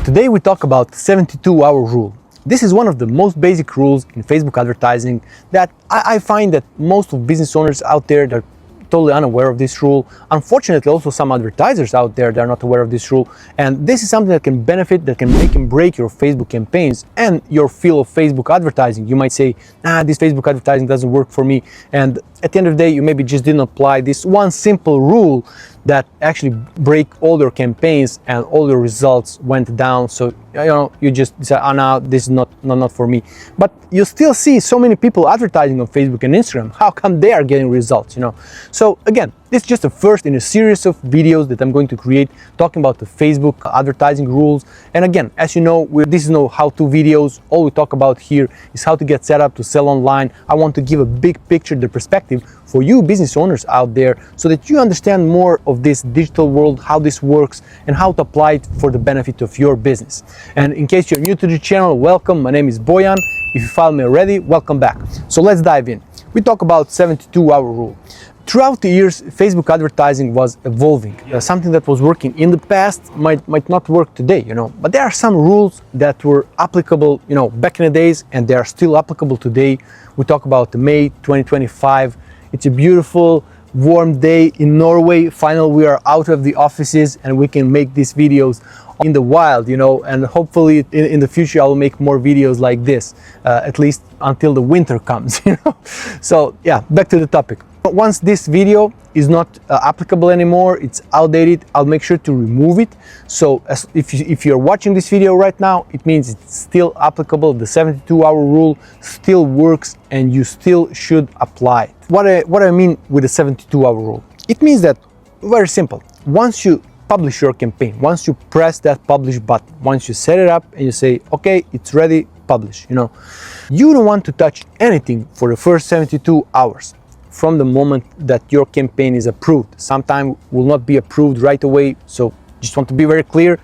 Today we talk about 72-hour rule. This is one of the most basic rules in Facebook advertising that I find that most of business owners out there, they're totally unaware of this rule. Unfortunately, also some advertisers out there, they're not aware of this rule. And this is something that can benefit, that can make and break your Facebook campaigns and your field of Facebook advertising. You might say, this Facebook advertising doesn't work for me. And at the end of the day, you maybe just didn't apply this one simple rule that actually break all your campaigns and all your results went down. So you just decide, no, this is not for me. But you still see so many people advertising on Facebook and Instagram. How come they are getting results? So again, this is just the first in a series of videos that I'm going to create talking about the Facebook advertising rules. And again, as you know, this is no how-to videos. All we talk about here is how to get set up to sell online. I want to give a big picture, the perspective for you business owners out there so that you understand more of this digital world, how this works, and how to apply it for the benefit of your business. And in case you're new to the channel, welcome. My name is Bojan. If you followed me already, welcome back. So let's dive in. We talk about 72-hour rule. Throughout the years, Facebook advertising was evolving. Something that was working in the past might not work today, But there are some rules that were applicable, back in the days, and they are still applicable today. We talk about May 2025. It's a beautiful, warm day in Norway. Finally, we are out of the offices and we can make these videos in the wild, and hopefully in the future I'll make more videos like this, at least until the winter comes, So yeah, back to the topic. Once this video is not applicable anymore, it's outdated, I'll make sure to remove it. So if you're watching this video right now, it means it's still applicable. The 72-hour rule still works and you still should apply it. What I mean with the 72-hour rule? It means that, very simple, once you publish your campaign, once you press that publish button, once you set it up and you say, okay, it's ready, publish, you don't want to touch anything for the first 72 hours. From the moment that your campaign is approved. Sometimes will not be approved right away, so just want to be very clear.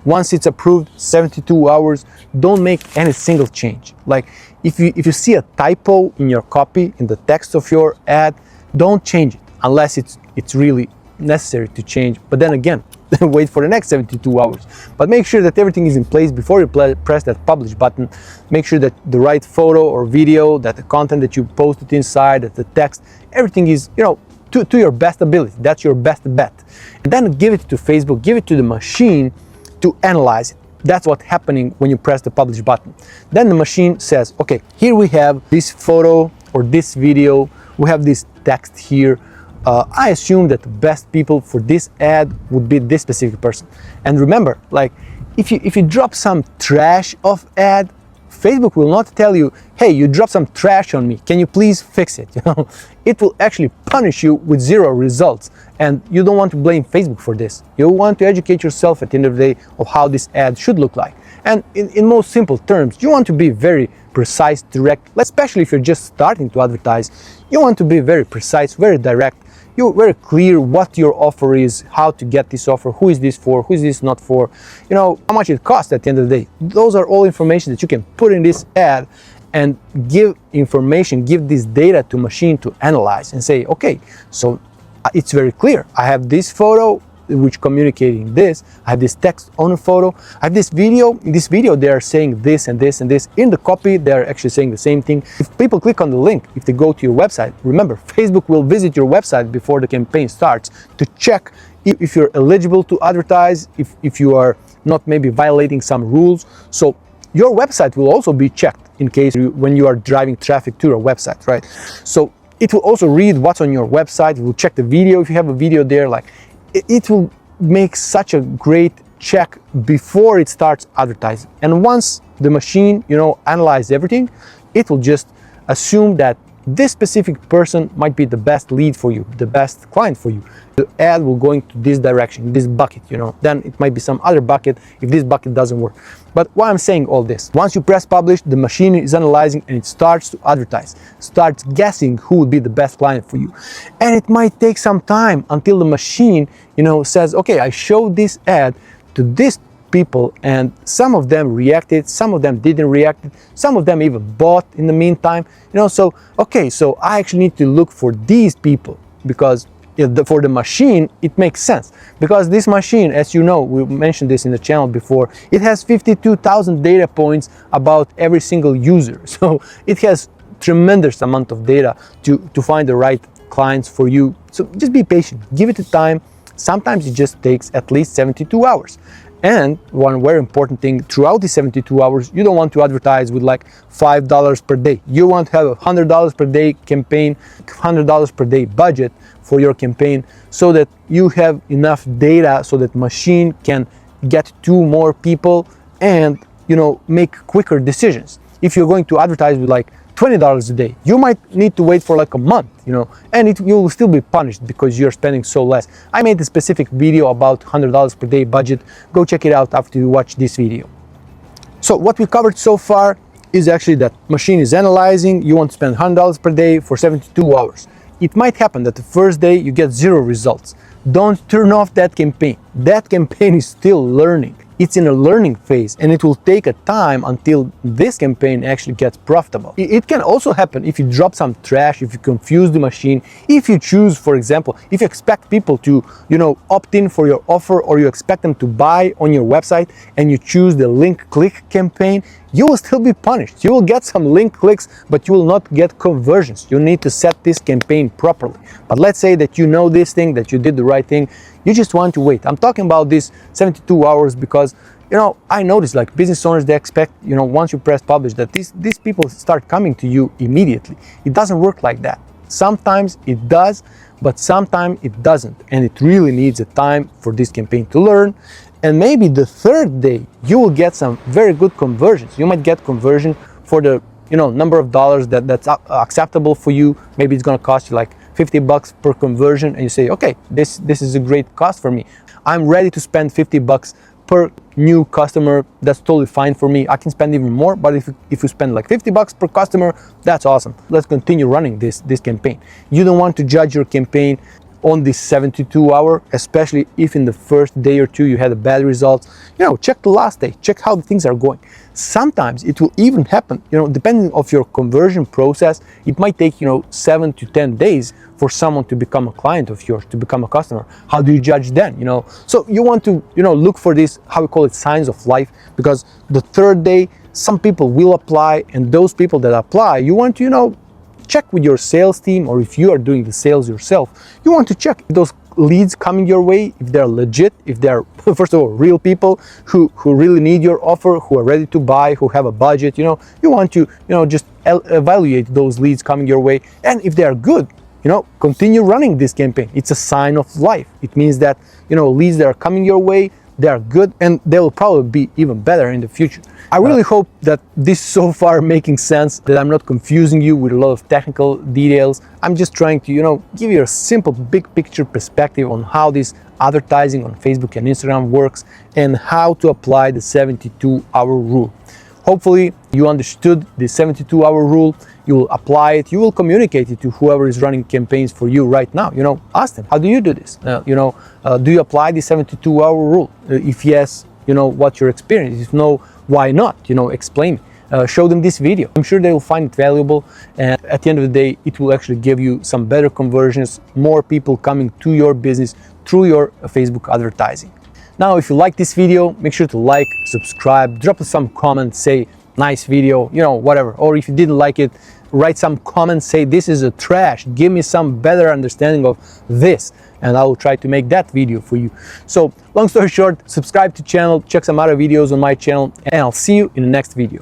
Once it's approved, 72 hours, don't make any single change. Like if you see a typo in your copy, in the text of your ad, don't change it unless it's really necessary to change. But then again, wait for the next 72 hours. But make sure that everything is in place before you press that publish button. Make sure that the right photo or video, that the content that you posted inside, that the text, everything is, to your best ability. That's your best bet. And then give it to Facebook, give it to the machine to analyze it. That's what's happening when you press the publish button. Then the machine says, okay, here we have this photo or this video, we have this text here. I assume that the best people for this ad would be this specific person. And remember, like if you drop some trash of ad, Facebook will not tell you, hey, you dropped some trash on me, can you please fix it? It will actually punish you with 0 results. And you don't want to blame Facebook for this. You want to educate yourself at the end of the day of how this ad should look like. And in most simple terms, you want to be very precise, direct, especially if you're just starting to advertise. You want to be very precise, very direct. You're very clear what your offer is, how to get this offer, who is this for, who is this not for, how much it costs at the end of the day. Those are all information that you can put in this ad and give this data to machine to analyze and say, okay, so it's very clear. I have this photo which communicating this, I have this text on a photo, I have this video. In this video they are saying this and this and this. In the copy they are actually saying the same thing. If people click on the link, if they go to your website, remember Facebook will visit your website before the campaign starts to check if you're eligible to advertise, if you are not maybe violating some rules. So your website will also be checked in case when you are driving traffic to your website, right? So it will also read what's on your website. It will check the video if you have a video there. Like it will make such a great check before it starts advertising. And once the machine, analyze everything, it will just assume that this specific person might be the best lead for you, the best client for you. The ad will go into this direction, this bucket, Then it might be some other bucket if this bucket doesn't work. But why I'm saying all this, once you press publish, the machine is analyzing and it starts to advertise, starts guessing who would be the best client for you. And it might take some time until the machine, says, okay, I showed this ad to this people and some of them reacted, some of them didn't react, some of them even bought in the meantime, so okay, so I actually need to look for these people because For the machine, it makes sense because this machine, as you know, we mentioned this in the channel before, it has 52,000 data points about every single user. So it has tremendous amount of data to find the right clients for you. So just be patient, give it the time. Sometimes it just takes at least 72 hours. And one very important thing, throughout the 72 hours, you don't want to advertise with like $5 per day. You want to have a $100 per day campaign, $100 per day budget for your campaign, so that you have enough data so that machine can get to more people and, you know, make quicker decisions. If you're going to advertise with like $20 a day, you might need to wait for like a month, you know, and you will still be punished because you're spending so less. I made a specific video about $100 per day budget. Go check it out after you watch this video. So what we covered so far is actually that machine is analyzing. You want to spend $100 per day for 72 hours. It might happen that the first day you get 0 results. Don't turn off that campaign. That campaign is still learning. It's in a learning phase, and it will take a time until this campaign actually gets profitable. It can also happen if you drop some trash, if you confuse the machine, if you choose, for example, if you expect people to, you know, opt in for your offer, or you expect them to buy on your website and you choose the link click campaign, you will still be punished. You will get some link clicks, but you will not get conversions. You need to set this campaign properly. But let's say that you know this thing, that you did the right thing. You just want to wait. I'm talking about this 72 hours because, you know, I noticed like business owners, they expect, you know, once you press publish that these people start coming to you immediately. It doesn't work like that. Sometimes it does, but sometimes it doesn't. And it really needs a time for this campaign to learn. And maybe the third day, you will get some very good conversions. You might get conversion for the, you know, number of dollars that's acceptable for you. Maybe it's gonna cost you like $50 per conversion, and you say, okay, this is a great cost for me. I'm ready to spend $50 per new customer. That's totally fine for me. I can spend even more, but if you spend like $50 per customer, that's awesome. Let's continue running this campaign. You don't want to judge your campaign on this 72 hour, especially if in the first day or two you had a bad results. You know, check the last day, check how the things are going. Sometimes it will even happen, you know, depending of your conversion process, it might take, you know, 7 to 10 days for someone to become a client of yours, to become a customer. How do you judge then, you know? So you want to, you know, look for this, how we call it, signs of life, because the third day, some people will apply, and those people that apply, you want to, you know, check with your sales team, or if you are doing the sales yourself, you want to check if those leads coming your way, if they're legit, if they're, first of all, real people who really need your offer, who are ready to buy, who have a budget. You know, you want to, you know, just evaluate those leads coming your way, and if they are good, you know, continue running this campaign. It's a sign of life. It means that, you know, leads that are coming your way, they are good, and they will probably be even better in the future. I really hope that this so far making sense, that I'm not confusing you with a lot of technical details. I'm just trying to, you know, give you a simple big picture perspective on how this advertising on Facebook and Instagram works, and how to apply the 72-hour rule. Hopefully you understood the 72-hour rule. You will apply it, you will communicate it to whoever is running campaigns for you right now. You know, ask them, how do you do this? You know, do you apply the 72-hour rule? If yes, you know, what's your experience? If no, why not? You know, explain. Show them this video. I'm sure they will find it valuable, and at the end of the day, it will actually give you some better conversions, more people coming to your business through your Facebook advertising. Now, if you like this video, make sure to like, subscribe, drop us some comments, say nice video, you know, whatever. Or if you didn't like it, write some comments, say this is a trash, give me some better understanding of this, and I will try to make that video for you. So long story short, subscribe to the channel, check some other videos on my channel, and I'll see you in the next video.